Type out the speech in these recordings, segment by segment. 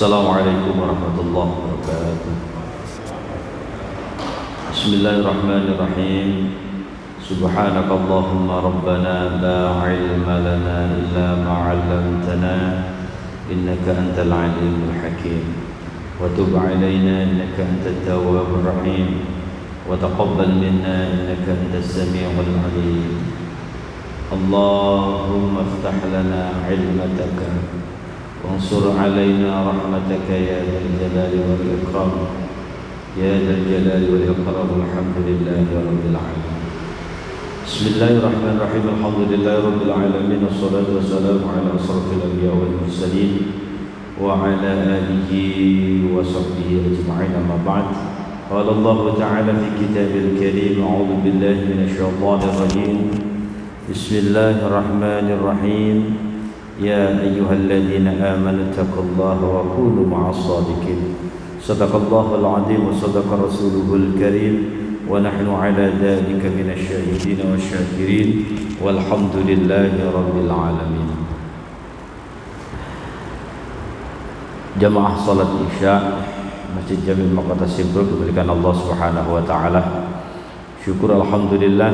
Assalamualaikum warahmatullahi wabarakatuh. Bismillahirrahmanirrahim. Subhanakallahumma rabbana la ilma lana illa ma 'allamtana innaka antal alimul hakim. Wa tub 'alaina innaka antat tawwabur rahim. Wa taqabbal minna innaka antas samiul alim. Allahumma iftah lana 'ilmataka وانصر علينا رحمتك يا ذا الجلال والإكرام يا ذا الجلال والإكرام والحمد لله رب العالمين. بسم الله الرحمن الرحيم. الحمد لله رب العالمين والصلاة والسلام على أشرف الأنبياء والمرسلين وعلى آله وصحبه أجمعين. أما بعد. قال الله تعالى في كتابه الكريم: أعوذ بالله من الشيطان الرجيم. بسم الله الرحمن الرحيم. يا أيها الذين آمنوا اتقوا الله وكونوا مع الصادقين. صدق الله العظيم وصدق رسوله الكريم ونحن على ذلك من الشاهدين والشاكرين والحمد لله رب العالمين. Jamaah salat Isya Masjid Jami' Maqata Simpruk diberikan Allah Subhanahu wa taala. Syukur alhamdulillah,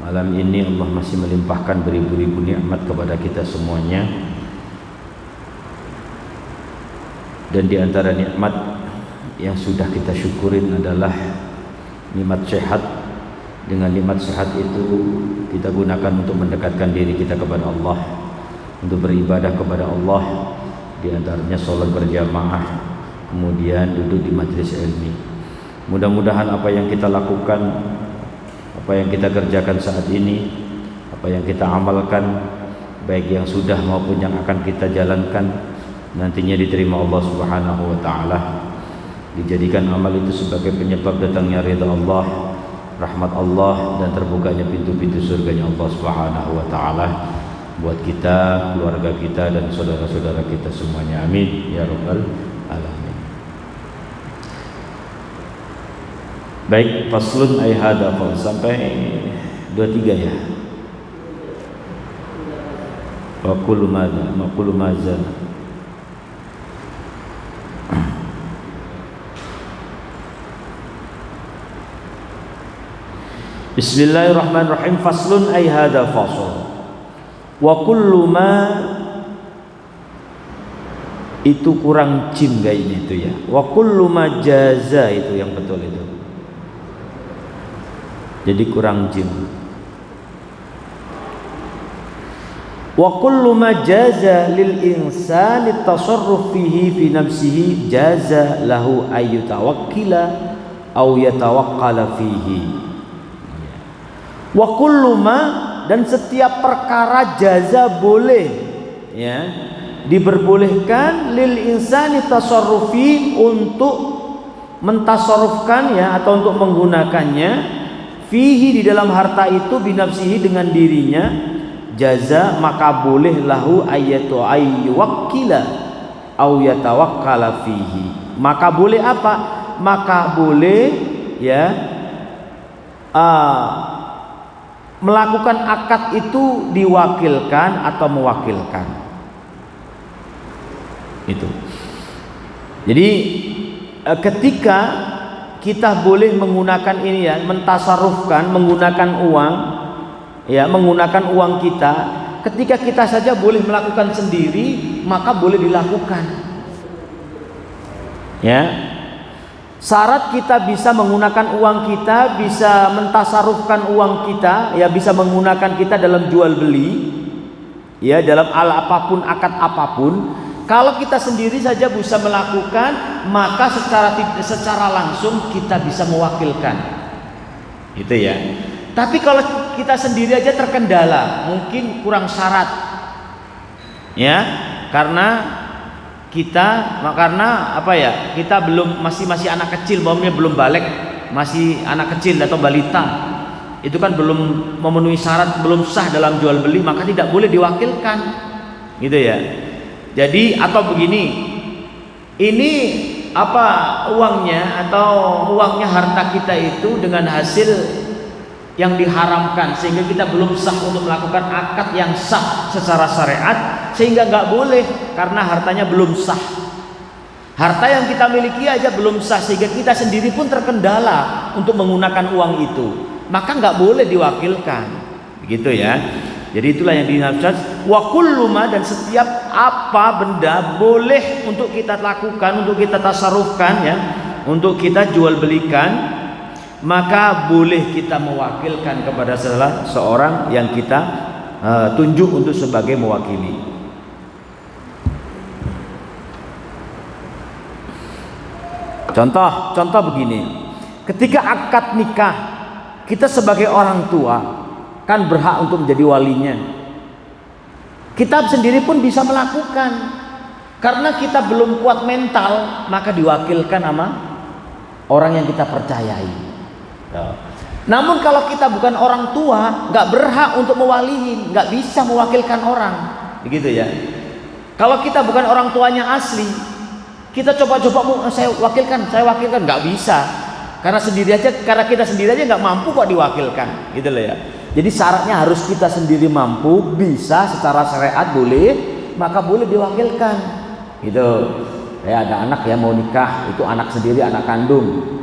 malam ini Allah masih melimpahkan beribu-ribu nikmat kepada kita semuanya. Dan di antara nikmat yang sudah kita syukurin adalah nikmat sehat. Dengan nikmat sehat itu kita gunakan untuk mendekatkan diri kita kepada Allah, untuk beribadah kepada Allah. Di antaranya sholat berjamaah, kemudian duduk di majelis ilmi. Mudah-mudahan apa yang kita lakukan, apa yang kita kerjakan saat ini, apa yang kita amalkan, baik yang sudah maupun yang akan kita jalankan, nantinya diterima Allah Subhanahu wa taala. Dijadikan amal itu sebagai penyebab datangnya ridha Allah, rahmat Allah, dan terbukanya pintu-pintu surganya Allah Subhanahu wa taala buat kita, keluarga kita, dan saudara-saudara kita semuanya. Amin ya rabbal alamin. Baik, faslun ay hada sampai 23 ya. Wa kullu madza Bismillahirrahmanirrahim. Faslun ay hada fasl. Wa kullu ma itu kurang jim kayaknya itu ya. Wa kullu ma jaza itu yang betul itu. Jadi kurang jim. Wa kullu ma jaza lil insani tasarruf fihi fi nafsihi jaza lahu ayyutawakkila aw yatawakkala fihi. Wa kullu ma, dan setiap perkara jaza boleh ya, diperbolehkan lil insani tasarrufi, untuk mentasarrufkan ya, atau untuk menggunakannya, fihi, di dalam harta itu, binafsihi, dengan dirinya, jaza, maka boleh lahu ayatu ayyuwakkila au yatawakkala fihi. Maka boleh apa? Maka boleh ya melakukan akad itu diwakilkan atau mewakilkan. Itu. Jadi ketika kita boleh menggunakan ini ya, mentasarufkan, menggunakan uang ya, menggunakan uang kita, ketika kita saja boleh melakukan sendiri, maka boleh dilakukan ya. Syarat kita bisa menggunakan uang kita, bisa mentasarufkan uang kita ya, bisa menggunakan kita dalam jual beli ya, dalam hal apapun, akad apapun. Kalau kita sendiri saja bisa melakukan, maka secara langsung kita bisa mewakilkan. Itu ya. Tapi kalau kita sendiri aja terkendala, mungkin kurang syarat. Ya, karena apa ya? Kita masih anak kecil, belum balik, masih anak kecil atau balita. Itu kan belum memenuhi syarat, belum sah dalam jual beli, maka tidak boleh diwakilkan. Gitu ya. Jadi atau begini, ini apa uangnya, atau uangnya harta kita itu dengan hasil yang diharamkan, sehingga kita belum sah untuk melakukan akad yang sah secara syariat, sehingga nggak boleh karena hartanya belum sah. Harta yang kita miliki aja belum sah, sehingga kita sendiri pun terkendala untuk menggunakan uang itu, maka nggak boleh diwakilkan, begitu ya. Jadi itulah yang dinafsat. Wa kullu ma, dan setiap apa benda boleh untuk kita lakukan, untuk kita tasarrufkan ya, untuk kita jual belikan, maka boleh kita mewakilkan kepada salah seorang yang kita tunjuk untuk sebagai mewakili. Contoh begini, ketika akad nikah, kita sebagai orang tua kan berhak untuk menjadi walinya. Kita sendiri pun bisa melakukan, karena kita belum kuat mental, maka diwakilkan sama orang yang kita percayai. Namun kalau kita bukan orang tua, nggak berhak untuk mewaliin, nggak bisa mewakilkan orang, begitu ya. Kalau kita bukan orang tuanya asli, kita coba-coba saya wakilkan, nggak bisa, karena kita sendiri aja nggak mampu kok diwakilkan, gitu loh ya. Jadi syaratnya harus kita sendiri mampu, bisa secara syariat boleh, maka boleh diwakilkan, gitu. Ya, ada anak ya mau nikah, itu anak sendiri, anak kandung,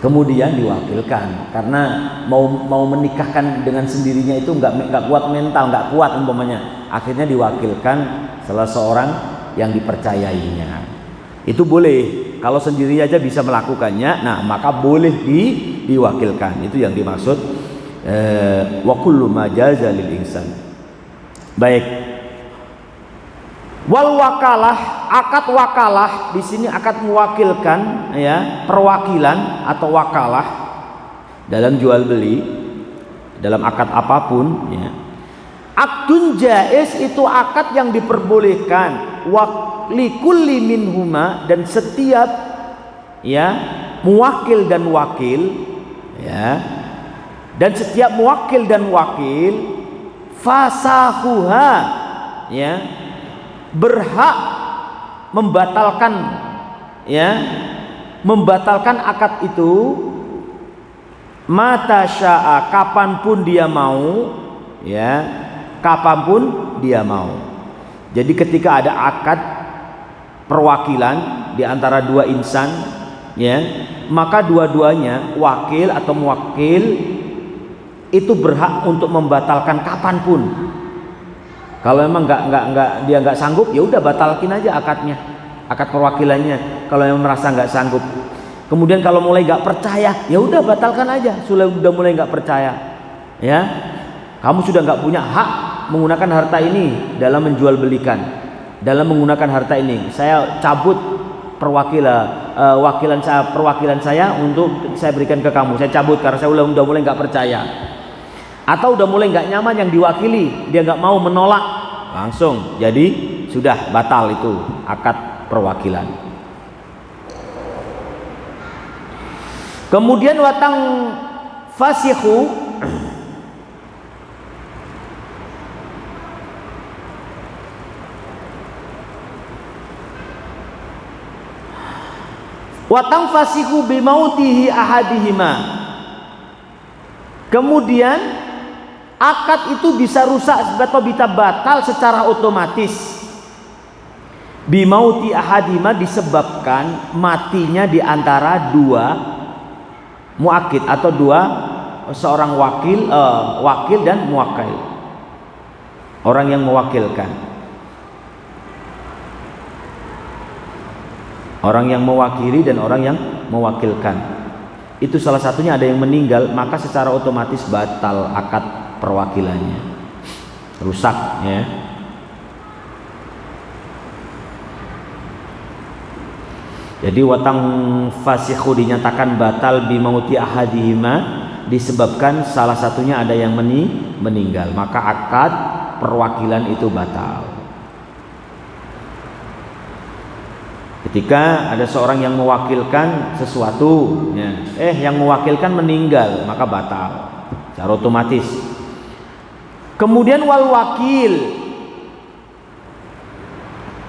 kemudian diwakilkan karena mau menikahkan dengan sendirinya itu nggak kuat mental, nggak kuat umpamanya, akhirnya diwakilkan salah seorang yang dipercayainya. Itu boleh kalau sendiri aja bisa melakukannya, nah maka boleh diwakilkan. Itu yang dimaksud wa kullu ma jaza lil insan. Baik. Wal wakalah, akad wakalah di sini akad mewakilkan ya, perwakilan atau wakalah dalam jual beli, dalam akad apapun ya. Akdun jaiz itu akad yang diperbolehkan, wa likulli minhuma, dan setiap ya muwakil dan wakil ya, dan setiap muwakil dan wakil fasahuha ya, berhak membatalkan akad itu mata syaa, kapanpun dia mau ya, kapanpun dia mau. Jadi ketika ada akad perwakilan di antara dua insan ya, maka dua-duanya wakil atau muwakil itu berhak untuk membatalkan kapanpun. Kalau memang dia nggak sanggup, ya udah batalkin aja akadnya, akad perwakilannya. Kalau yang merasa nggak sanggup, kemudian kalau mulai nggak percaya, ya udah batalkan aja. Sudah mulai nggak percaya, ya, kamu sudah nggak punya hak menggunakan harta ini dalam menjual belikan, dalam menggunakan harta ini. Saya cabut perwakilan saya untuk saya berikan ke kamu. Saya cabut karena saya udah mulai nggak percaya. Atau udah mulai nggak nyaman yang diwakili, dia nggak mau, menolak, langsung jadi sudah batal itu akad perwakilan. Kemudian watang fasihu, watang fasihu bimautihi ahadihima. Kemudian akad itu bisa rusak atau bisa batal secara otomatis. Bimauti ahadima, disebabkan matinya di antara dua muakid atau dua seorang wakil dan muwakil, orang yang mewakilkan, orang yang mewakili dan orang yang mewakilkan. Itu salah satunya ada yang meninggal, maka secara otomatis batal akad perwakilannya, rusak ya. Jadi watang fasihu dinyatakan batal bimauti ahadihima, disebabkan salah satunya ada yang meninggal, maka akad perwakilan itu batal. Ketika ada seorang yang mewakilkan sesuatu ya, yang mewakilkan meninggal, maka batal secara otomatis. Kemudian wal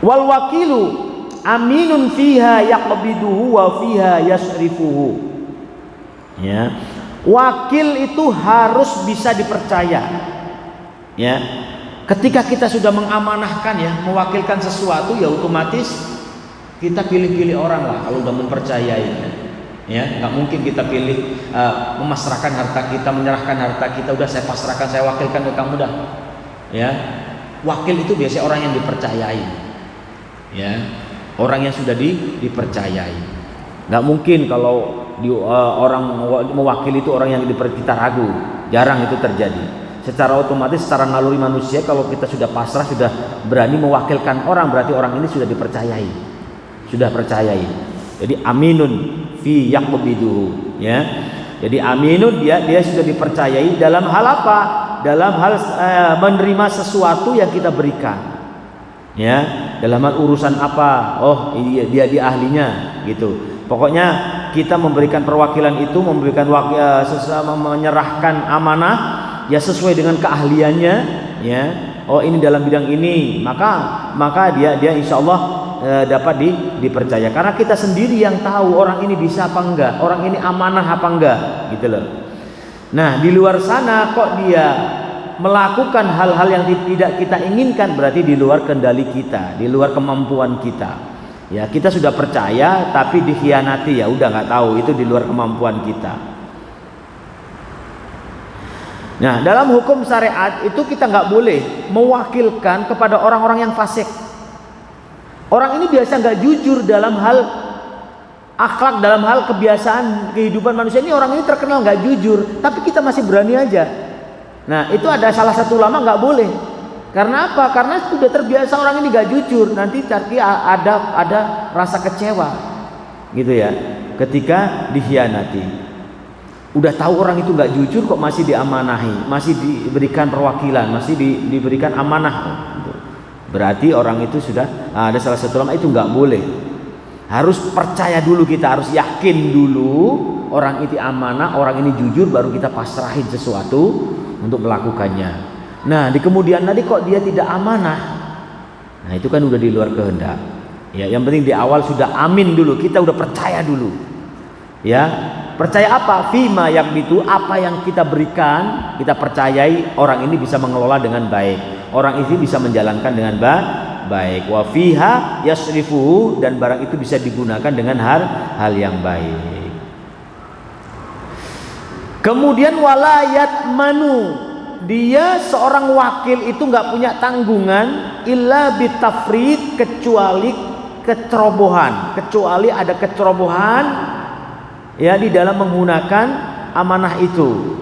wakilu aminun fiha yaqbiduhu wa fiha yasrifuhu ya. Wakil itu harus bisa dipercaya ya. Ketika kita sudah mengamanahkan ya, mewakilkan sesuatu, ya otomatis Kita pilih-pilih orang lah kalau udah mempercayai. Ya, nggak mungkin kita pilih memasrahkan harta kita, menyerahkan harta kita, udah saya pasrahkan, saya wakilkan ke kamu dah. Ya, wakil itu biasanya orang yang dipercayai. Ya, orang yang sudah dipercayai. Nggak mungkin kalau orang mewakili itu orang yang kita ragu, jarang itu terjadi. Secara otomatis, secara naluri manusia, kalau kita sudah pasrah, sudah berani mewakilkan orang, berarti orang ini sudah dipercayai, sudah percayai. Jadi aminun fi yaqbiduhu, ya. Jadi aminun, dia sudah dipercayai dalam hal apa? Dalam hal menerima sesuatu yang kita berikan. Ya, dalam hal urusan apa? Oh, dia ahlinya gitu. Pokoknya kita memberikan perwakilan itu, menyerahkan amanah ya sesuai dengan keahliannya, ya. Oh, ini dalam bidang ini, maka dia insyaallah dapat dipercaya, karena kita sendiri yang tahu orang ini bisa apa enggak, orang ini amanah apa enggak, gitu loh. Nah, di luar sana kok dia melakukan hal-hal yang tidak kita inginkan, berarti di luar kendali kita, di luar kemampuan kita. Ya, kita sudah percaya tapi dikhianati, ya udah nggak tahu, itu di luar kemampuan kita. Nah, dalam hukum syariat itu kita nggak boleh mewakilkan kepada orang-orang yang fasik. Orang ini biasa nggak jujur dalam hal akhlak, dalam hal kebiasaan kehidupan manusia. Ini orang ini terkenal nggak jujur, tapi kita masih berani aja. Nah, itu ada salah satu ulama nggak boleh. Karena apa? Karena sudah terbiasa orang ini nggak jujur. Nanti cari ada rasa kecewa, gitu ya. Ketika dikhianati, udah tahu orang itu nggak jujur kok masih diamanahi, masih diberikan perwakilan, masih diberikan amanah. Berarti orang itu sudah ada salah satu ulama itu nggak boleh. Harus percaya dulu, kita harus yakin dulu orang itu amanah, orang ini jujur, baru kita pasrahin sesuatu untuk melakukannya. Nah, di kemudian nanti kok dia tidak amanah, nah itu kan udah di luar kehendak. Ya, yang penting di awal sudah amin dulu, kita udah percaya dulu. Ya, percaya apa? Fima yaqbitu, apa yang kita berikan, kita percayai orang ini bisa mengelola dengan baik, orang ini bisa menjalankan dengan baik. Wa fiha yasrifuhu, dan barang itu bisa digunakan dengan hal yang baik. Kemudian walayat manu, dia seorang wakil itu nggak punya tanggungan illa bitafrid, kecuali kecerobohan, kecuali ada kecerobohan ya di dalam menggunakan amanah itu.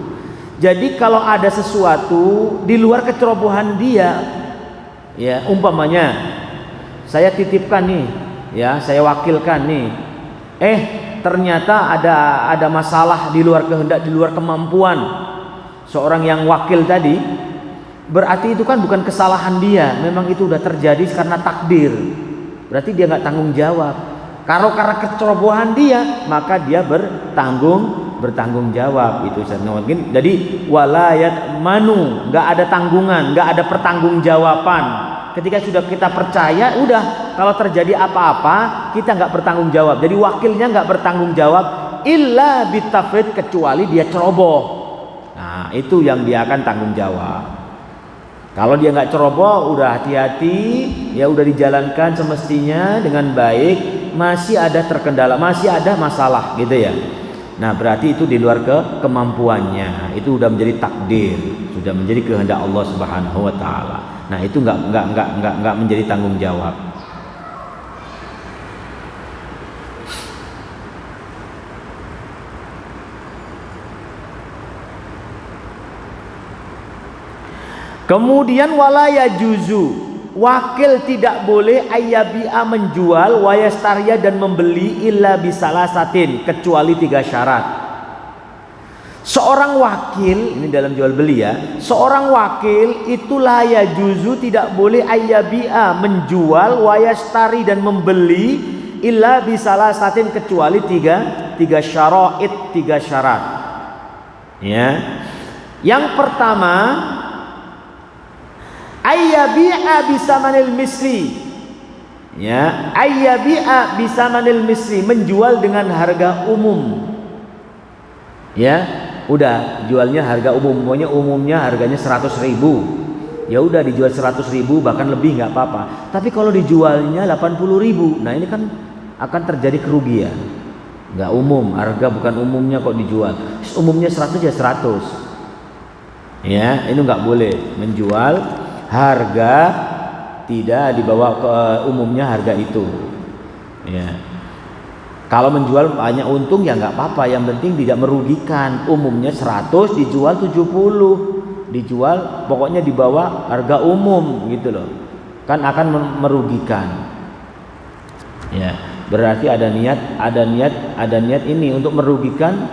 Jadi kalau ada sesuatu di luar kecerobohan dia, ya umpamanya saya titipkan nih, ya saya wakilkan nih, ternyata ada masalah di luar kehendak, di luar kemampuan seorang yang wakil tadi, berarti itu kan bukan kesalahan dia, memang itu udah terjadi karena takdir. Berarti dia nggak tanggung jawab. Kalau karena kecerobohan dia, maka dia bertanggung jawab. Itu mungkin. Jadi walayat manu, nggak ada tanggungan, nggak ada pertanggungjawaban. Ketika sudah kita percaya, udah kalau terjadi apa-apa kita nggak bertanggung jawab. Jadi wakilnya nggak bertanggung jawab illa bitafrid, kecuali dia ceroboh. Nah, itu yang dia akan tanggung jawab. Kalau dia nggak ceroboh, udah hati-hati, ya udah dijalankan semestinya dengan baik, masih ada terkendala, masih ada masalah, gitu ya. Nah, berarti itu di luar kemampuannya, itu udah menjadi takdir, sudah menjadi kehendak Allah Subhanahu wa taala. Nah, itu nggak menjadi tanggung jawab. Kemudian walaya juzu, wakil tidak boleh ayyabi'a menjual, wayastariya dan membeli, illa bisalasatin, kecuali 3 syarat. Seorang wakil, ini dalam jual beli ya, seorang wakil itu la yajuzu, tidak boleh ayyabi'a menjual, wayastari dan membeli, illa bisalasatin, kecuali 3 syara'id, 3 syarat. Ya. Yang pertama, ayyabi'a bisamanil misli, ya, ayyabi'a bisamanil misli, menjual dengan harga umum, ya, udah jualnya harga umum, umumnya harganya 100.000, ya udah dijual 100.000 bahkan lebih nggak apa-apa. Tapi kalau dijualnya 80.000, nah ini kan akan terjadi kerugian. Nggak umum, harga bukan umumnya kok dijual. Umumnya 100 ya 100. Ya, ini nggak boleh menjual harga tidak dibawa ke umumnya harga itu. Ya. Kalau menjual banyak untung ya nggak apa-apa, yang penting tidak merugikan. Umumnya 100 dijual 70. Dijual pokoknya di bawah harga umum gitu loh. Kan akan merugikan. Ya, berarti ada niat ini untuk merugikan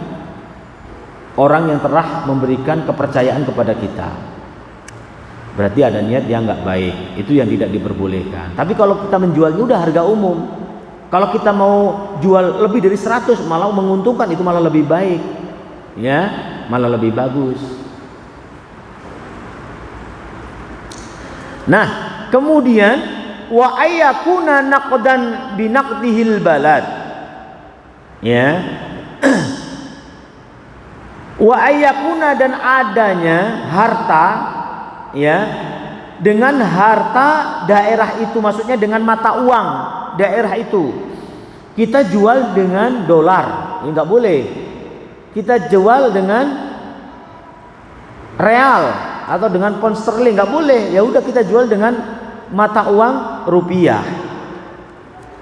orang yang telah memberikan kepercayaan kepada kita. Berarti ada niat yang nggak baik, itu yang tidak diperbolehkan. Tapi kalau kita menjualnya udah harga umum, kalau kita mau jual lebih dari 100 malah menguntungkan, itu malah lebih baik, ya, malah lebih bagus. Nah, kemudian wa ayyakuna naqdan binaqdihil balad, ya. Wa ayyakuna, dan adanya harta, ya, dengan harta daerah itu, maksudnya dengan mata uang daerah itu. Kita jual dengan dolar, ya nggak boleh. Kita jual dengan real atau dengan pound sterling, nggak boleh. Ya udah, kita jual dengan mata uang rupiah,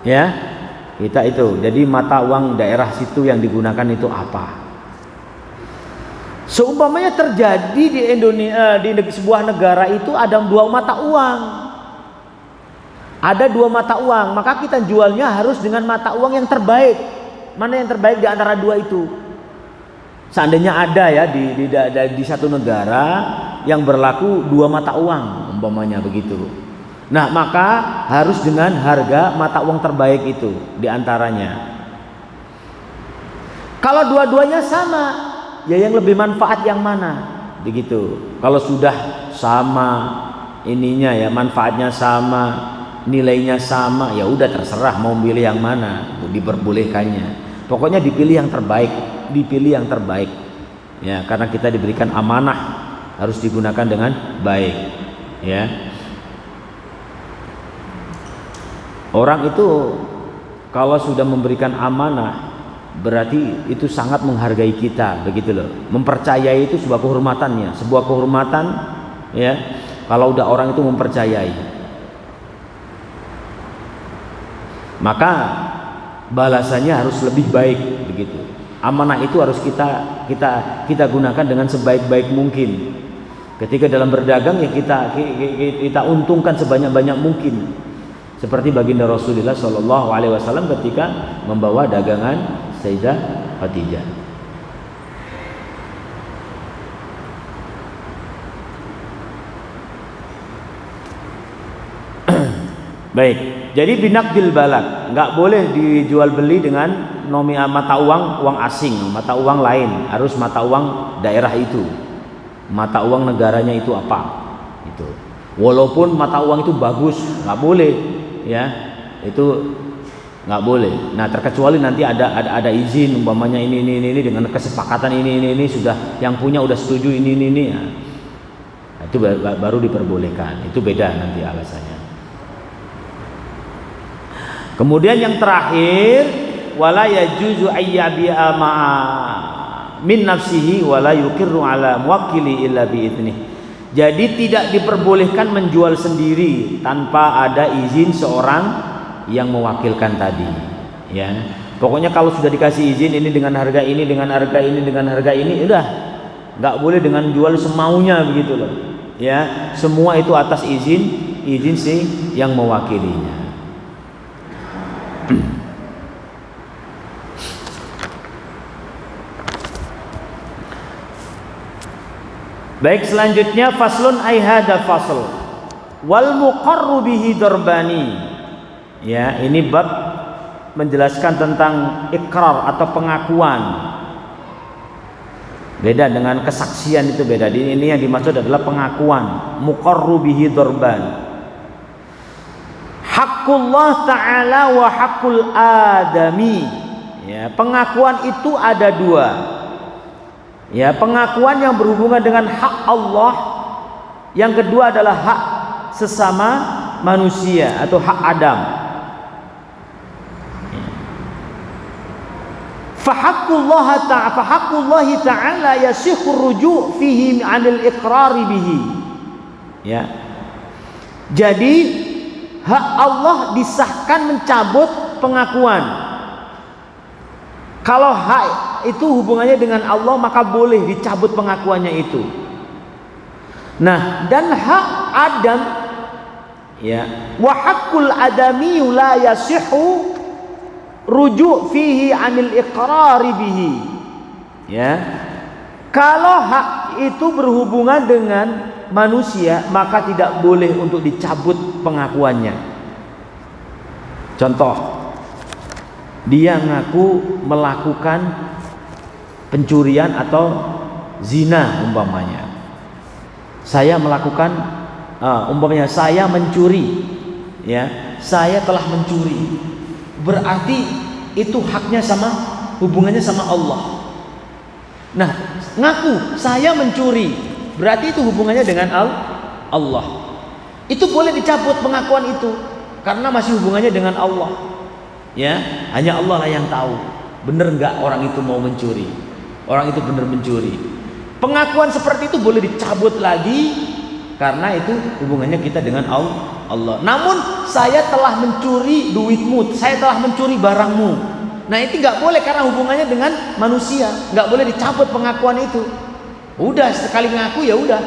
ya. Kita itu, jadi mata uang daerah situ yang digunakan itu apa? Seumpamanya terjadi di Indonesia, di sebuah negara itu ada dua mata uang, maka kita jualnya harus dengan mata uang yang terbaik. Mana yang terbaik di antara dua itu? Seandainya ada ya di satu negara yang berlaku dua mata uang, umpamanya begitu. Nah, maka harus dengan harga mata uang terbaik itu di antaranya. Kalau dua-duanya sama, ya yang lebih manfaat yang mana? Begitu. Kalau sudah sama ininya ya, manfaatnya sama, nilainya sama, ya udah terserah mau pilih yang mana, diperbolehkannya. Pokoknya dipilih yang terbaik. Ya, karena kita diberikan amanah, harus digunakan dengan baik, ya. Orang itu kalau sudah memberikan amanah berarti itu sangat menghargai kita, begitu loh. Mempercayai itu sebuah kehormatan, ya. Kalau udah orang itu mempercayai, maka balasannya harus lebih baik, begitu. Amanah itu harus kita gunakan dengan sebaik-baik mungkin. Ketika dalam berdagang ya kita untungkan sebanyak-banyak mungkin. Seperti baginda Rasulullah SAW ketika membawa dagangan Sayyidah Khadijah. Baik, jadi binaqdil balad, nggak boleh dijual beli dengan mata uang asing, mata uang lain, harus mata uang daerah itu, mata uang negaranya itu apa, itu. Walaupun mata uang itu bagus, nggak boleh, ya, itu nggak boleh. Nah, terkecuali nanti ada izin, umpamanya ini dengan kesepakatan ini sudah yang punya udah setuju ini ya. Nah, itu baru diperbolehkan. Itu beda nanti alasannya. Kemudian yang terakhir, wala yajuzu ayyabi'a ma'a min nafsihi wala yuqirru ala muwakkili illa bi'idnih. Jadi tidak diperbolehkan menjual sendiri tanpa ada izin seorang yang mewakilkan tadi, ya. Pokoknya kalau sudah dikasih izin ini dengan harga ini, dengan harga ini, udah nggak boleh dengan jual semaunya, begitu loh, ya. Semua itu atas izin si yang mewakilinya. Baik, selanjutnya faslun ay hada fasl wal muqarru bihi darbani. Ya, ini bab menjelaskan tentang ikrar atau pengakuan. Beda dengan kesaksian, itu beda. Ini yang dimaksud adalah pengakuan. Muqarru bihi darban. Haqqullah ta'ala wa haqqul adami. Ya, pengakuan itu ada dua. Ya, pengakuan yang berhubungan dengan hak Allah. Yang kedua adalah hak sesama manusia atau hak Adam. Fahaqqullahi ta'ala yasihhu ruju' fihi 'anil iqrari bihi. Ya. Jadi hak Allah disahkan mencabut pengakuan. Kalau hak itu hubungannya dengan Allah, maka boleh dicabut pengakuannya itu. Nah, dan hak Adam, ya, wa haqqul adami la yasihhu ruju' fihi 'anil iqrari bihi. Ya. Kalau hak itu berhubungan dengan manusia, maka tidak boleh untuk dicabut pengakuannya. Contoh, dia ngaku melakukan pencurian atau zina umpamanya. Saya melakukan umpamanya saya mencuri, ya, saya telah mencuri. Berarti itu haknya sama, hubungannya sama Allah. Nah, ngaku saya mencuri, berarti itu hubungannya dengan Allah. Itu boleh dicabut pengakuan itu karena masih hubungannya dengan Allah. Ya, hanya Allah lah yang tahu benar enggak orang itu mau mencuri. Orang itu benar mencuri. Pengakuan seperti itu boleh dicabut lagi karena itu hubungannya kita dengan Allah. Namun saya telah mencuri duitmu, saya telah mencuri barangmu. Nah, itu nggak boleh karena hubungannya dengan manusia, nggak boleh dicabut pengakuan itu. Udah sekali ngaku ya udah,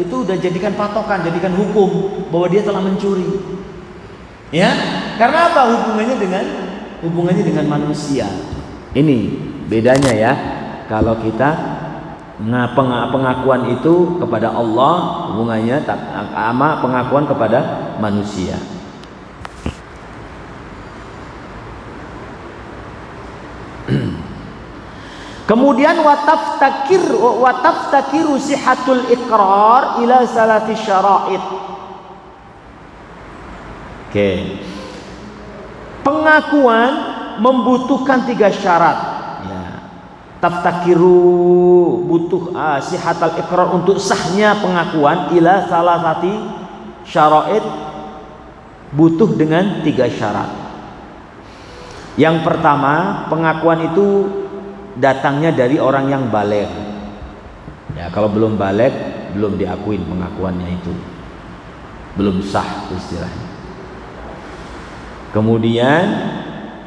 itu udah jadikan patokan, jadikan hukum bahwa dia telah mencuri. Ya, karena apa? Hubungannya dengan manusia. Ini bedanya ya. Kalau kita pengakuan itu kepada Allah, hubungannya sama pengakuan kepada manusia. Kemudian wataftakiru sihatul iqrar ila salati syara'id. Oke. Pengakuan membutuhkan 3 syarat. Ya. Taftakiru butuh sihatul iqrar untuk sahnya pengakuan ila salasati syara'id, butuh dengan 3 syarat. Yang pertama, pengakuan itu datangnya dari orang yang baligh. Ya, kalau belum baligh belum diakuin pengakuannya itu. Belum sah istilahnya. Kemudian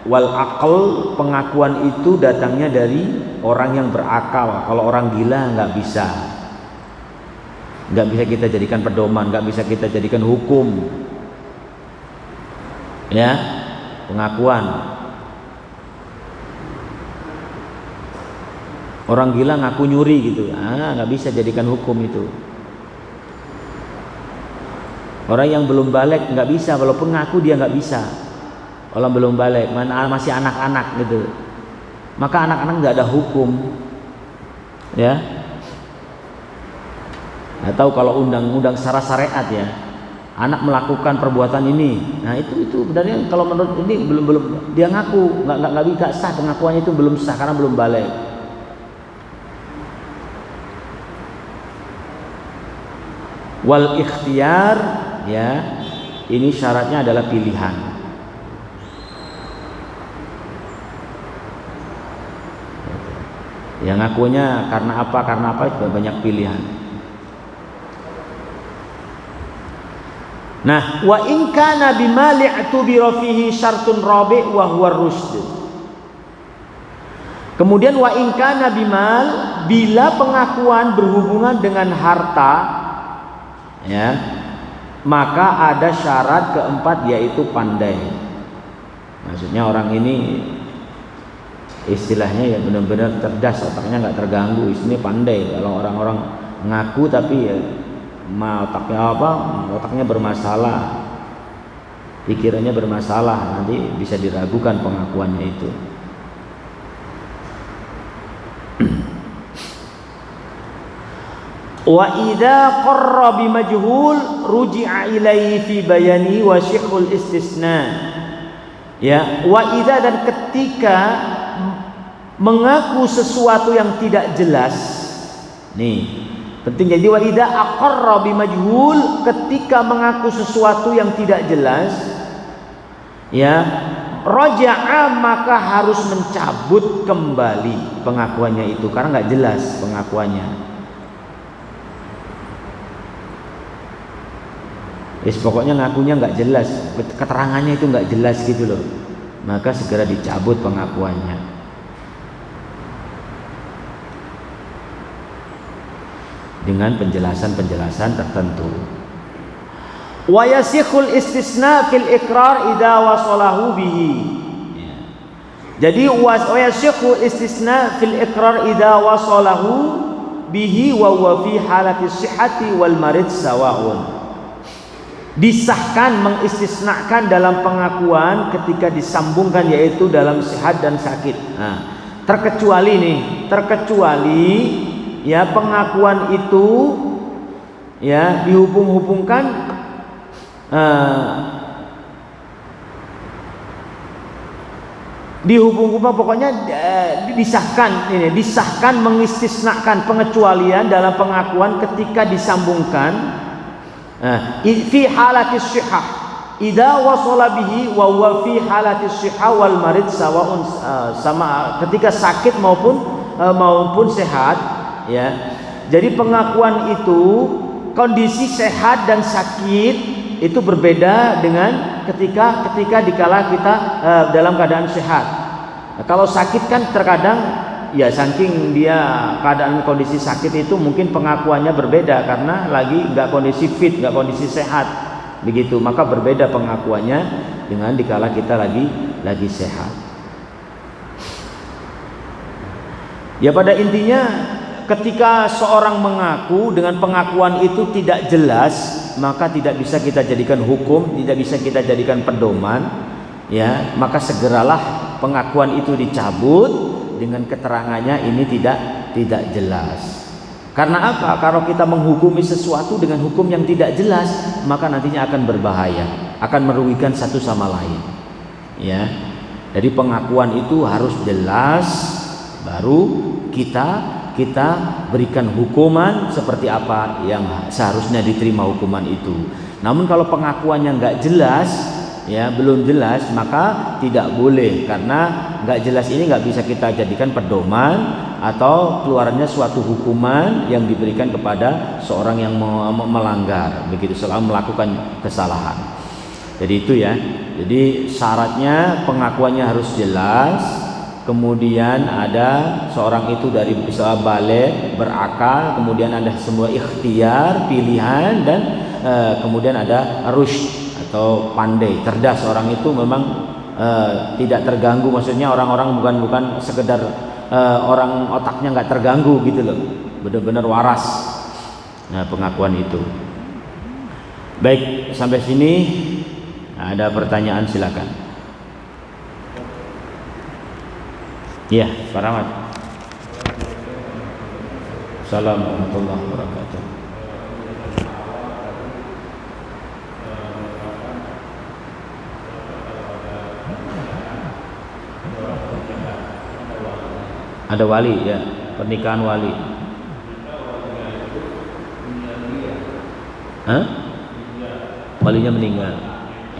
wal aql, pengakuan itu datangnya dari orang yang berakal. Kalau orang gila nggak bisa kita jadikan pedoman, nggak bisa kita jadikan hukum. Ya, pengakuan. Orang gila ngaku nyuri gitu, nggak bisa jadikan hukum itu. Orang yang belum balik nggak bisa, walaupun ngaku dia nggak bisa. Kalau belum balik, mana masih anak-anak gitu, maka anak-anak nggak ada hukum, ya. Nggak tahu kalau undang-undang secara syariat ya, anak melakukan perbuatan ini, nah itu sebenarnya kalau menurut ini belum dia ngaku nggak bisa sah, pengakuannya itu belum sah karena belum balik. Wal ikhtiyar, ya, ini syaratnya adalah pilihan. Yang ngakunya karena apa juga banyak pilihan. Nah, wa in kana bima li'tubira fihi syartun rabi' wa huwa rusyd. Kemudian wa in kana bimal, bila pengakuan berhubungan dengan harta, ya, maka ada syarat keempat yaitu pandai. Maksudnya orang ini istilahnya ya benar-benar cerdas, otaknya nggak terganggu, isinya pandai. Kalau orang-orang ngaku tapi ya otaknya bermasalah, pikirannya bermasalah, nanti bisa diragukan pengakuannya itu. Wa idza qarra bi majhul ruji'a ilaihi fi bayani wa syikhul istisna. Ya, wa idza, dan ketika mengaku sesuatu yang tidak jelas. Nih, penting. Jadi wa idza aqarra bi majhul, ketika mengaku sesuatu yang tidak jelas, ya, raja'a maka harus mencabut kembali pengakuannya itu karena nggak jelas pengakuannya. Pokoknya ngakunya nggak jelas, keterangannya itu nggak jelas gitu loh, maka segera dicabut pengakuannya. Dengan penjelasan-penjelasan tertentu. Wa yasikhul istisna fil iqrar idza wasalahu bihi. Jadi wa yasikhu istisna fil iqrar idza wasalahu bihi wa huwa fi halati sihhati wal marid sawa'un. Disahkan mengistisnakan dalam pengakuan ketika disambungkan yaitu dalam sehat dan sakit. Nah, terkecuali ya pengakuan itu ya dihubung-hubungkan pokoknya disahkan mengistisnakan pengecualian dalam pengakuan ketika disambungkan fi halatis sihah idza wasala bihi wa huwa fi halatis sihah wal marid sawaun, sama ketika sakit maupun sehat ya. Jadi pengakuan itu kondisi sehat dan sakit itu berbeda dengan ketika dikala kita dalam keadaan sehat. Nah, kalau sakit kan terkadang ya saking dia keadaan kondisi sakit itu mungkin pengakuannya berbeda karena lagi nggak kondisi fit, nggak kondisi sehat begitu, maka berbeda pengakuannya dengan dikala kita lagi sehat. Ya pada intinya ketika seorang mengaku dengan pengakuan itu tidak jelas, maka tidak bisa kita jadikan hukum, tidak bisa kita jadikan pedoman ya, maka segeralah pengakuan itu dicabut dengan keterangannya ini tidak jelas. Karena apa? Kalau kita menghukumi sesuatu dengan hukum yang tidak jelas, maka nantinya akan berbahaya, akan merugikan satu sama lain. Ya. Jadi pengakuan itu harus jelas, baru kita berikan hukuman seperti apa yang seharusnya diterima hukuman itu. Namun kalau pengakuannya nggak jelas, ya belum jelas, maka tidak boleh, karena nggak jelas ini nggak bisa kita jadikan pedoman atau keluarnya suatu hukuman yang diberikan kepada seorang yang melanggar begitu, selama melakukan kesalahan. Jadi itu ya, jadi syaratnya pengakuannya harus jelas, kemudian ada seorang itu dari bisa balik, berakal, kemudian ada semua ikhtiar, pilihan, dan kemudian ada rusyd atau pandai, cerdas. Orang itu memang tidak terganggu, maksudnya orang-orang bukan sekedar orang otaknya nggak terganggu gitu loh, benar-benar waras. Nah pengakuan itu. Baik, sampai sini ada pertanyaan silakan. Ya, Pak Rahmat. Assalamualaikum warahmatullahi wabarakatuh. Ada wali ya, pernikahan wali. Hah? Walinya meninggal.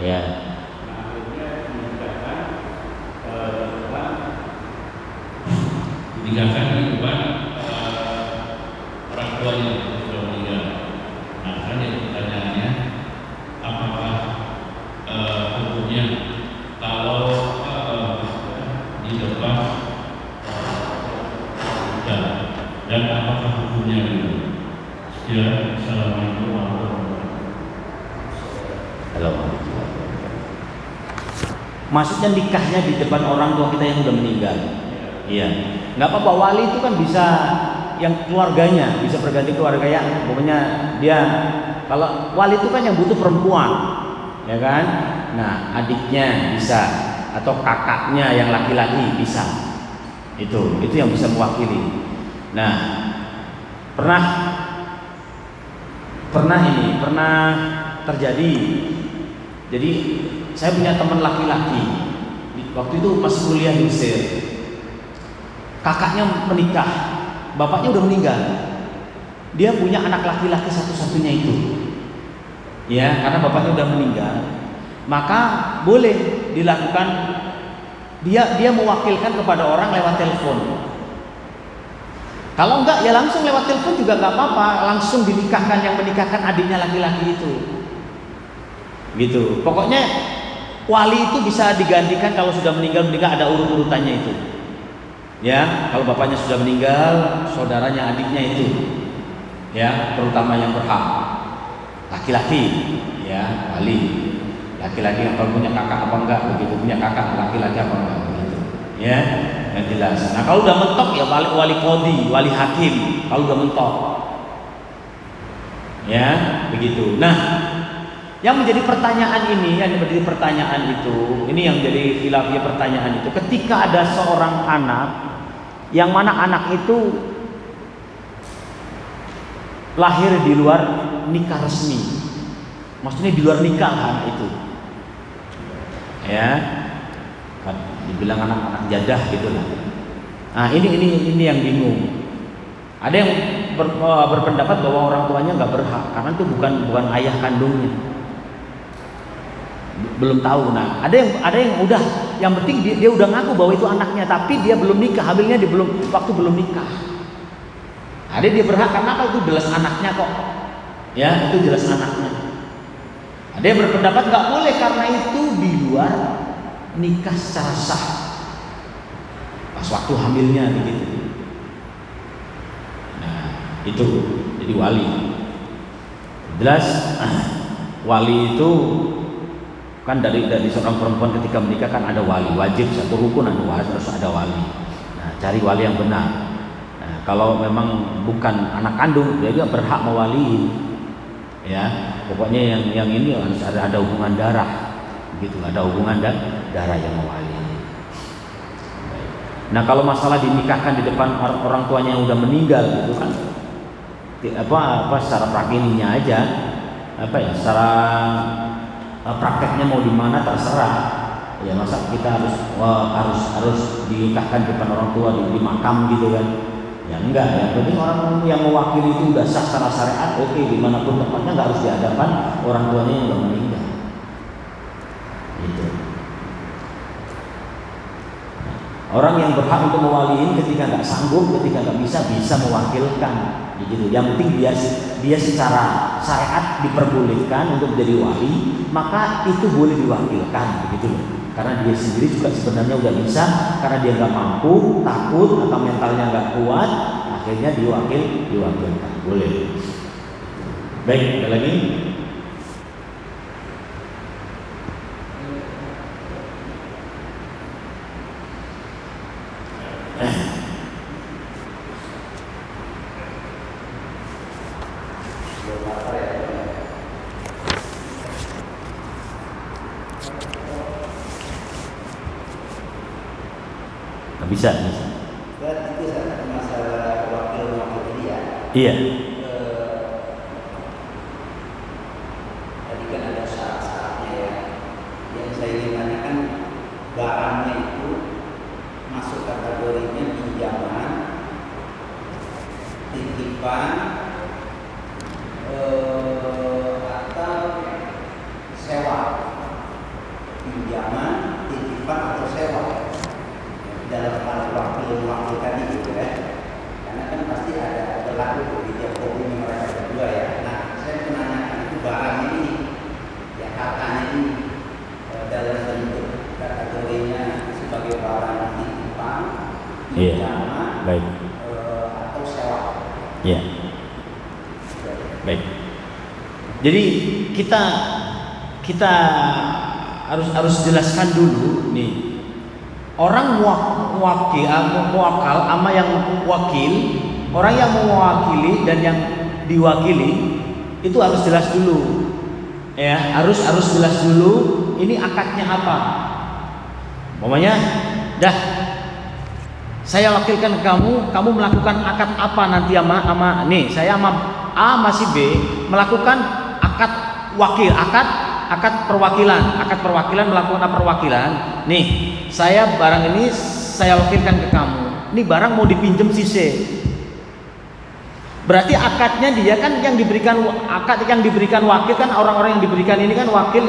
Ya. Ditinggalkan di depan orang tuanya sudah meninggal. Nah, kan pertanyaannya, apakah hukumnya kalau di depan dan apakah hukumnya itu? Ya, assalamualaikum warahmatullahi wabarakatuh. Maksudnya nikahnya di depan orang tua kita yang sudah meninggal. Iya, nggak apa-apa. Wali itu kan bisa yang keluarganya, bisa berganti keluarga yang pokoknya dia. Kalau wali itu kan yang butuh perempuan, ya kan? Nah, adiknya bisa atau kakaknya yang laki-laki bisa. Itu yang bisa mewakili. Nah, pernah terjadi. Jadi saya punya teman laki-laki waktu itu masih kuliah di Mesir. Kakaknya menikah, bapaknya udah meninggal. Dia punya anak laki-laki satu-satunya itu. Ya, karena bapaknya udah meninggal, maka boleh dilakukan Dia mewakilkan kepada orang lewat telepon. Kalau enggak ya langsung lewat telepon juga nggak apa-apa, langsung dinikahkan, yang menikahkan adiknya laki-laki itu. Gitu. Pokoknya wali itu bisa digantikan kalau sudah meninggal ada urut-urutannya itu. Ya, kalau bapaknya sudah meninggal, saudaranya adiknya itu. Ya, terutama yang berhak. Laki-laki, ya, wali. Laki-laki yang kalau punya kakak apa enggak begitu, punya kakak laki-laki apa enggak begitu. Ya, yang jelas. Nah, kalau udah mentok ya wali qadhi, wali hakim. Kalau udah mentok. Ya, begitu. Nah, yang menjadi pertanyaan ini, yang menjadi pertanyaan itu, ini yang jadi khilafiyah pertanyaan itu, ketika ada seorang anak yang mana anak itu lahir di luar nikah resmi, maksudnya di luar nikah anak itu, ya, kan dibilang anak-anak jadah gitu lah. Nah ini yang bingung. Ada yang berpendapat bahwa orang tuanya nggak berhak karena itu bukan ayah kandungnya. Belum tahu. Nah, ada yang udah, yang penting dia udah ngaku bahwa itu anaknya, tapi dia belum nikah, hamilnya waktu belum nikah. Ada dia berhak karena apa? Itu jelas anaknya kok. Ya, itu jelas anaknya. Ada yang berpendapat nggak boleh karena itu di luar nikah secara sah. Pas waktu hamilnya begitu. Nah, itu jadi wali. Jelas wali itu kan dari seorang perempuan ketika menikah kan ada wali, wajib satu rukun harus ada wali. Nah, cari wali yang benar. Nah, kalau memang bukan anak kandung, dia juga berhak mewaliin. Ya, pokoknya yang ini harus ada hubungan darah, gitu. Ada hubungan darah yang mewali. Nah, kalau masalah dinikahkan di depan orang tuanya yang udah meninggal, gitu kan, apa secara praktiknya aja, secara prakteknya mau di mana terserah. Ya masa kita harus dinikahkan di depan orang tua di makam gitu kan? Ya enggak. Yang penting orang yang mewakili itu udah sah secara syariat, oke, dimanapun tempatnya nggak harus di hadapan orang tuanya yang udah meninggal. Gitu. Orang yang berhak untuk mewaliin ketika nggak sanggup, ketika nggak bisa mewakilkan. Gitu. Yang penting dia secara syariat diperbolehkan untuk menjadi wali, maka itu boleh diwakilkan, begitu loh. Karena dia sendiri juga sebenarnya udah bisa, karena dia nggak mampu, takut atau mentalnya nggak kuat, akhirnya diwakilkan, boleh. Baik, ada lagi? Bisa. Itu masalah wakil ini ya. Iya. Tadi kan ada syarat-syaratnya ya. Yang saya ingin tanyakan, barangnya itu masuk kategorinya pinjaman, titipan, atau sewa. Pinjaman, titipan atau sewa. Dalam hal wakil tadi gitu ya, karena kan pasti ada berlaku di tiap hukum mereka berdua ya. Nah, saya menanyakan itu barang ini, ya hartanya ini dalam bentuk kategorinya sebagai barang titipan, pinjaman, atau sewa. Iya. Baik. Jadi kita harus jelaskan dulu nih. Orang muwakal sama yang wakil, orang yang mewakili dan yang diwakili itu harus jelas dulu. Ya, harus jelas dulu ini akadnya apa. Pokoknya dah saya wakilkan kamu melakukan akad apa nanti sama nih, saya sama A masih B melakukan akad wakil, akad perwakilan melakukan perwakilan. Nih, saya barang ini saya wakilkan ke kamu. Ini barang mau dipinjam si C. Berarti akadnya dia kan yang diberikan wakil kan orang-orang yang diberikan ini kan wakil.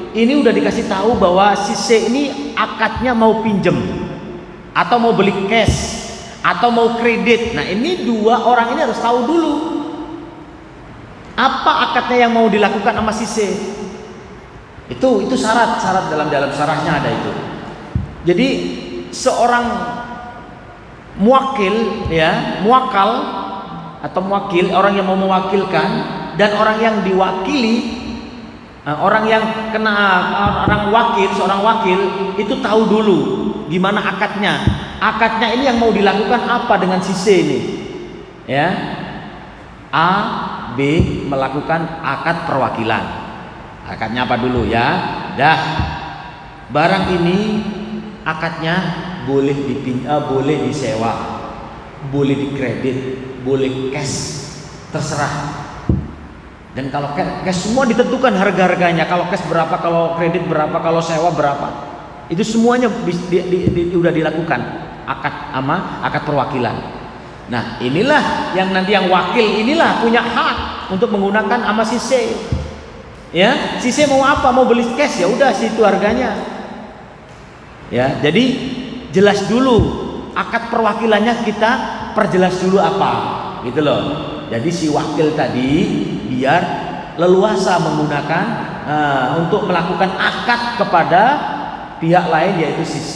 Ini udah dikasih tahu bahwa si C ini akadnya mau pinjem atau mau beli cash atau mau kredit. Nah, ini dua orang ini harus tahu dulu apa akadnya yang mau dilakukan sama si C. Itu syarat dalam syarahnya ada itu. Jadi seorang muwakil ya, muwakal atau muwakil, orang yang mau mewakilkan, dan orang yang diwakili, orang yang kena orang wakil, seorang wakil itu tahu dulu gimana akadnya. Akadnya ini yang mau dilakukan apa dengan si C ini? Ya. A, B melakukan akad perwakilan. Akadnya apa dulu ya? Dah. Barang ini akadnya boleh boleh disewa, boleh dikredit, boleh cash, terserah. Dan kalau cash semua ditentukan harga-harganya. Kalau cash berapa, kalau kredit berapa, kalau sewa berapa. Itu semuanya udah dilakukan akad perwakilan. Nah, inilah yang nanti yang wakil inilah punya hak untuk menggunakan sama si C. Ya, si C mau apa? Mau beli cash, ya udah situ harganya. Ya, jadi jelas dulu akad perwakilannya, kita perjelas dulu apa, gitu loh. Jadi si wakil tadi biar leluasa menggunakan untuk melakukan akad kepada pihak lain, yaitu si C.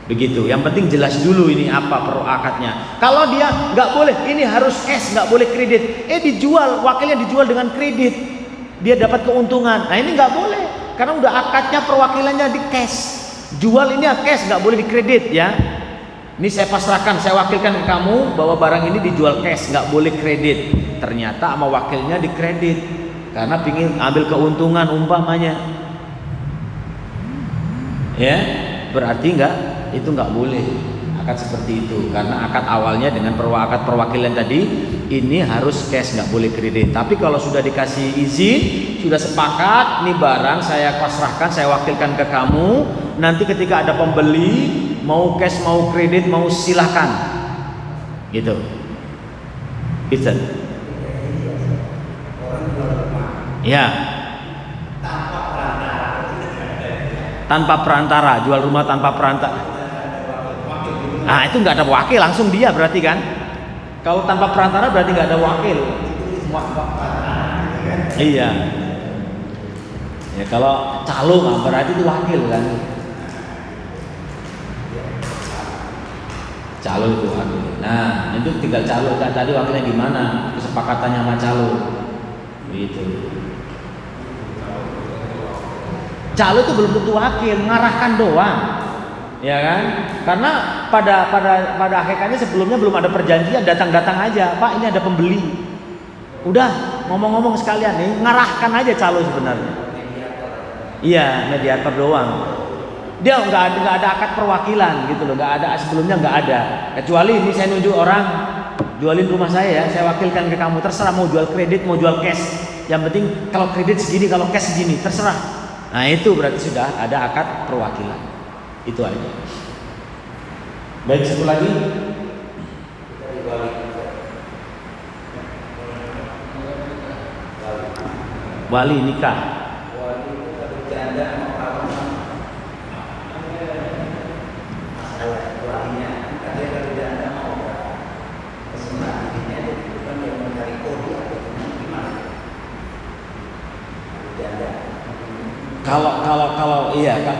Begitu. Yang penting jelas dulu ini apa akadnya. Kalau dia nggak boleh, ini harus cash, nggak boleh kredit. Dijual, wakilnya dijual dengan kredit, dia dapat keuntungan. Nah, ini nggak boleh, karena udah akadnya perwakilannya di cash. Jual ini cash, nggak boleh dikredit ya. Ini saya pasrahkan, saya wakilkan ke kamu bahwa barang ini dijual cash, nggak boleh kredit. Ternyata sama wakilnya dikredit karena pingin ambil keuntungan umpamanya. Ya, berarti itu nggak boleh akad seperti itu, karena akad awalnya dengan akad perwakilan tadi ini harus cash, nggak boleh kredit. Tapi kalau sudah dikasih izin, sudah sepakat, ini barang saya pasrahkan, saya wakilkan ke kamu, nanti ketika ada pembeli mau cash mau kredit mau silahkan, gitu. Bisa. Ya. Tanpa perantara, jual rumah tanpa perantara. Nah, itu nggak ada wakil, langsung dia berarti kan. Kalau tanpa perantara berarti nggak ada wakil. Iya. Ya kalau calo berarti itu wakil kan. Calo itu wakil. Nah, itu tinggal calo tadi wakilnya gimana? Kesepakatannya sama calo. Gitu. Calo itu belum tentu wakil, mengarahkan doang. Ya kan? Karena pada hakikatnya sebelumnya belum ada perjanjian, datang-datang aja, Pak ini ada pembeli. Udah ngomong-ngomong sekalian nih, ngarahkan aja calo sebenarnya. Iya, mediator doang. Dia nggak ada akad perwakilan gitu loh, nggak ada, sebelumnya nggak ada. Kecuali ini saya nunjuk orang jualin rumah saya ya, saya wakilkan ke kamu, terserah mau jual kredit mau jual cash. Yang penting kalau kredit segini, kalau cash segini, terserah. Nah itu berarti sudah ada akad perwakilan. Itu aja. Baik, satu lagi. Wali nikah.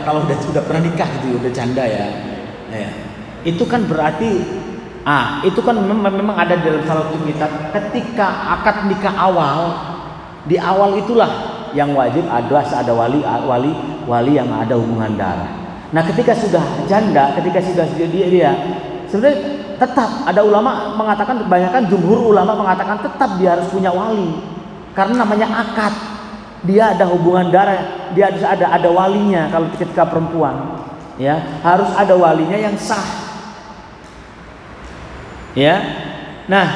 Kalau udah pernah nikah gitu, udah janda ya. Itu kan berarti itu kan memang ada dalam salah satu kitab, ketika akad nikah awal, di awal itulah yang wajib ada wali yang ada hubungan darah. Nah, ketika sudah janda, ketika sudah dia sebenarnya tetap ada ulama mengatakan, kebanyakan jumhur ulama mengatakan tetap dia harus punya wali. Karena namanya akad. Dia ada hubungan darah, dia harus ada walinya. Kalau ketika perempuan, ya harus ada walinya yang sah, ya. Nah,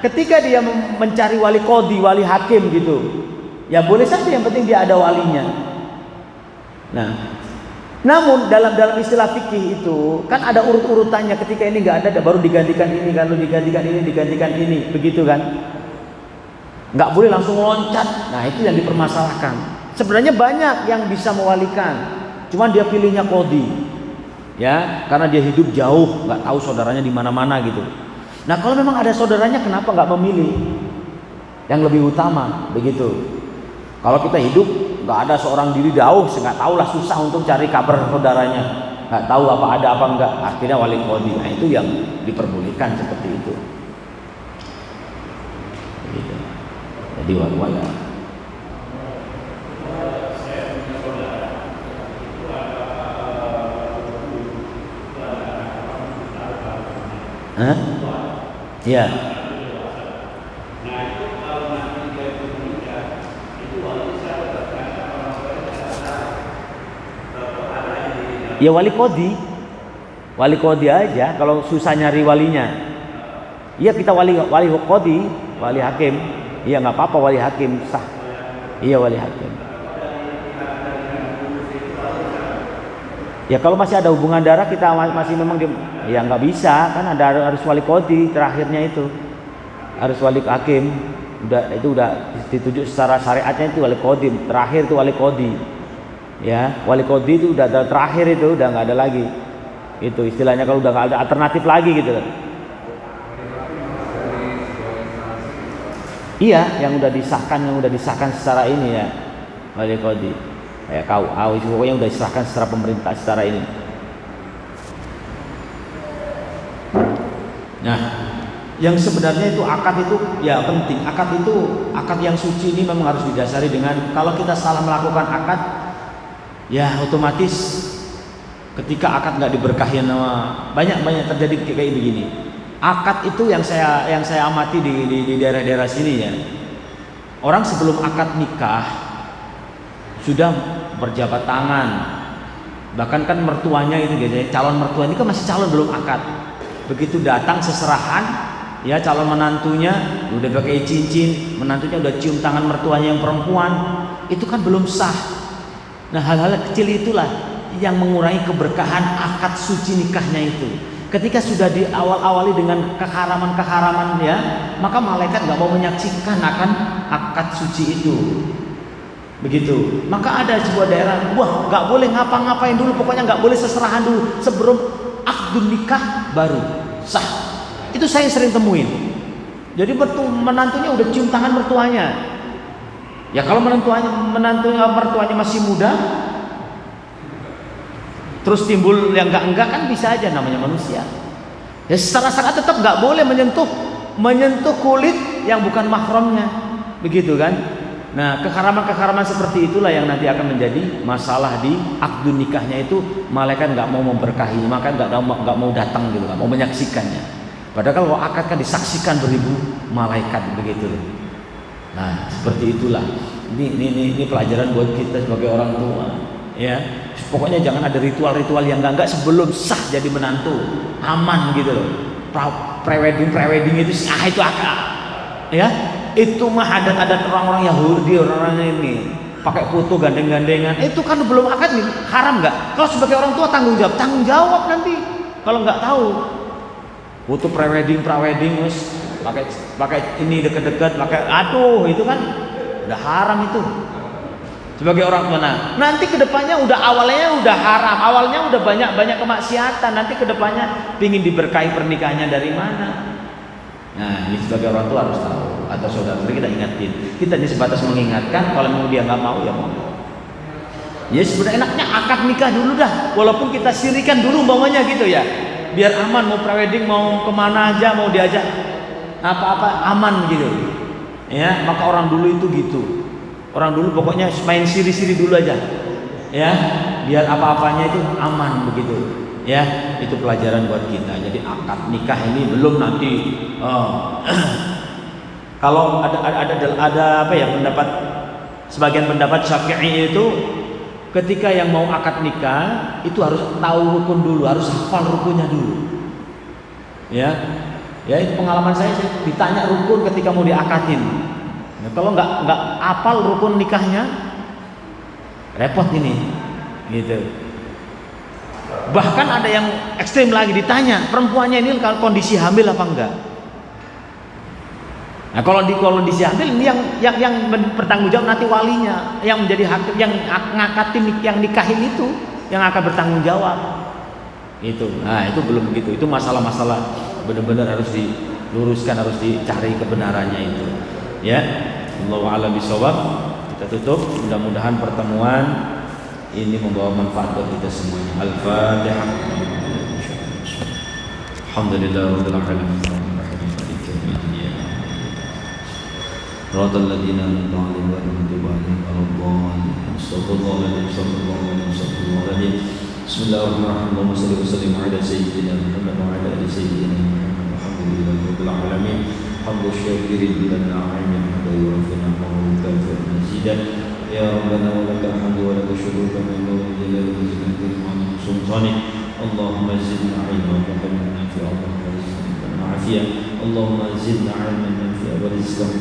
ketika dia mencari wali qadhi, wali hakim gitu, ya boleh saja, yang penting dia ada walinya. Nah, namun dalam istilah fikih itu kan ada urut-urutannya. Ketika ini nggak ada, baru digantikan ini, kalau digantikan ini, begitu kan? Nggak boleh langsung loncat. Nah, itu yang dipermasalahkan. Sebenarnya banyak yang bisa mewalikan, Cuman dia pilihnya qadhi. Ya, karena dia hidup jauh, nggak tahu saudaranya di mana-mana gitu. Nah, kalau memang ada saudaranya, kenapa nggak memilih yang lebih utama begitu? Kalau kita hidup nggak ada seorang diri jauh, nggak tahu lah, susah untuk cari kabar saudaranya, nggak tahu apa ada apa enggak, akhirnya wali qadhi. Nah, itu yang diperbolehkan seperti itu. Begitu. Jadi wali. Hah? Ya. Ya wali qadhi aja kalau susah nyari walinya. Iya kita wali qadhi, wali hakim. Iya nggak apa-apa, wali hakim sah. Iya wali hakim. Ya kalau masih ada hubungan darah kita masih memang ya nggak bisa kan, harus wali qadhi terakhirnya itu, harus wali hakim. Itu udah ditunjuk secara syariatnya, itu wali qadhi terakhir, itu wali qadhi. Ya wali qadhi itu udah terakhir, itu udah nggak ada lagi. Itu istilahnya kalau udah nggak ada alternatif lagi gitu. Iya, yang udah disahkan secara ini ya wali qadhi. Kayak pokoknya udah disahkan secara pemerintah secara ini. Nah, yang sebenarnya itu akad itu ya penting. Akad yang suci ini memang harus didasari dengan, kalau kita salah melakukan akad, ya otomatis ketika akad nggak diberkahi, banyak terjadi kayak begini. Akad itu yang saya amati di daerah-daerah sini ya. Orang sebelum akad nikah sudah berjabat tangan, bahkan kan mertuanya itu biasanya calon mertua ini kan masih calon, belum akad. Begitu datang seserahan, ya calon menantunya udah pakai cincin, menantunya udah cium tangan mertuanya yang perempuan, itu kan belum sah. Nah hal-hal kecil itulah yang mengurangi keberkahan akad suci nikahnya itu. Ketika sudah diawali dengan keharaman ya, maka malaikat nggak mau menyaksikan akan akad suci itu. Begitu. Maka ada sebuah daerah, wah nggak boleh ngapa-ngapain dulu, pokoknya nggak boleh seserahan dulu sebelum akad nikah baru sah. Itu saya sering temuin. Jadi menantunya udah cium tangan mertuanya. Ya kalau mertuanya masih muda, terus timbul yang enggak kan bisa aja, namanya manusia. Ya secara syariat tetap nggak boleh menyentuh kulit yang bukan mahramnya, begitu kan? Nah keharaman seperti itulah yang nanti akan menjadi masalah di akad nikahnya itu. Malaikat nggak mau memberkahi, maka nggak mau datang gitu, nggak mau menyaksikannya. Padahal kalau akad kan disaksikan beribu malaikat begitu. Nah seperti itulah. Ini pelajaran buat kita sebagai orang tua. Ya, pokoknya jangan ada ritual-ritual yang enggak sebelum sah jadi menantu, aman gitu loh. Prewedding itu itu akad. Ya, itu mah adat orang-orang Yahudi, orang-orang ini pakai foto gandeng-gandengan. Itu kan belum akad nih, haram nggak? Kalau sebagai orang tua tanggung jawab nanti. Kalau nggak tahu, foto prewedding wis pakai ini deket-deket, itu kan udah haram itu. Sebagai orang tua, nanti kedepannya awalnya udah haram, awalnya udah banyak kemaksiatan, nanti kedepannya pingin diberkahi pernikahannya dari mana? Nah ini sebagai orang tua harus tahu, atau saudara kita ingatin. Kita ini sebatas mengingatkan, kalau mau dia nggak mau ya mau. Ya sebenarnya enaknya akad nikah dulu dah, walaupun kita sirikan dulu bawahnya gitu ya, biar aman. Mau prewedding mau kemana aja, mau diajak apa-apa aman gitu. Ya maka orang dulu itu gitu. Orang dulu pokoknya main siri-siri dulu aja, ya, biar apa-apanya itu aman begitu, ya. Itu pelajaran buat kita. Jadi akad nikah ini belum nanti. Kalau ada apa ya sebagian pendapat Syafi'i itu ketika yang mau akad nikah itu harus tahu rukun dulu, harus hafal rukunnya dulu, ya. Ya itu pengalaman saya sih, ditanya rukun ketika mau diakadin. Nah, kalau nggak hafal rukun nikahnya, repot ini, gitu. Bahkan ada yang ekstrim lagi, ditanya perempuannya ini kondisi hamil apa enggak. Nah kalau kondisi hamil ini yang bertanggung jawab nanti walinya, yang menjadi hakim, yang ngakatin, yang nikahin itu yang akan bertanggung jawab. Itu. Nah, itu belum begitu. Itu masalah-masalah benar-benar harus diluruskan, harus dicari kebenarannya itu. Ya. Allahu a'lam bishawab. Kita tutup. Mudah-mudahan pertemuan ini membawa manfaat buat kita semuanya. Al-Fatihah. Alhamdulillahirabbil alamin. Radal ladina an'amta 'alaihim ghairil maghdubi 'alaihim waladdallin. Astagfirullahaladzim. Bismillahirrahmanirrahim. Allahumma shalli wa sallim 'ala sayyidina Muhammad wa 'ala ali sayyidina Muhammad. Alhamdulillahirabbil alamin. Hamdu syakirin bila na'im hamdu rabbina wa kafiran mazidan. Ya Rabbana wa lakal hamdu wa lakal syukru kama yanbaghi li jalali wajhika wa 'azimi sultanik. Allahumma zidna 'ilman nafi'an wa rizqan nafi'an. Allahumma zidna 'ilman nafi'an wa rizqan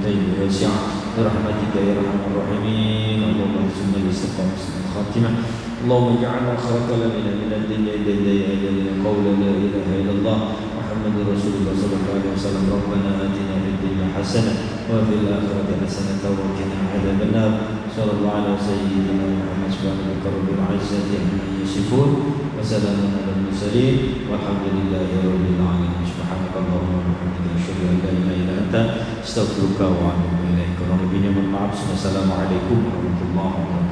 طيب واسع برحمتك يا ارحم الراحمين. اللهم ارزقنا الاستقامة الخاتمة. اللهم اجعلنا آخر كلامنا من الدنيا إلى أجلنا قول لا إله إلا الله محمد رسول الله صلى الله عليه وسلم. ربنا آتنا في الدنيا حسنة وفي الآخرة حسنة وقنا عذاب النار. صلى الله على سيدنا محمد سبحانك رب العزة عما يصفون وسلام على المرسلين والحمد لله رب العالمين. سبحانك اللهم وبحمدك أشهد أن لا إله إلا أنت أستغفرك وأتوب إليك. Kurang lebihnya mohon maaf. Assalamualaikum warahmatullahi wabarakatuh.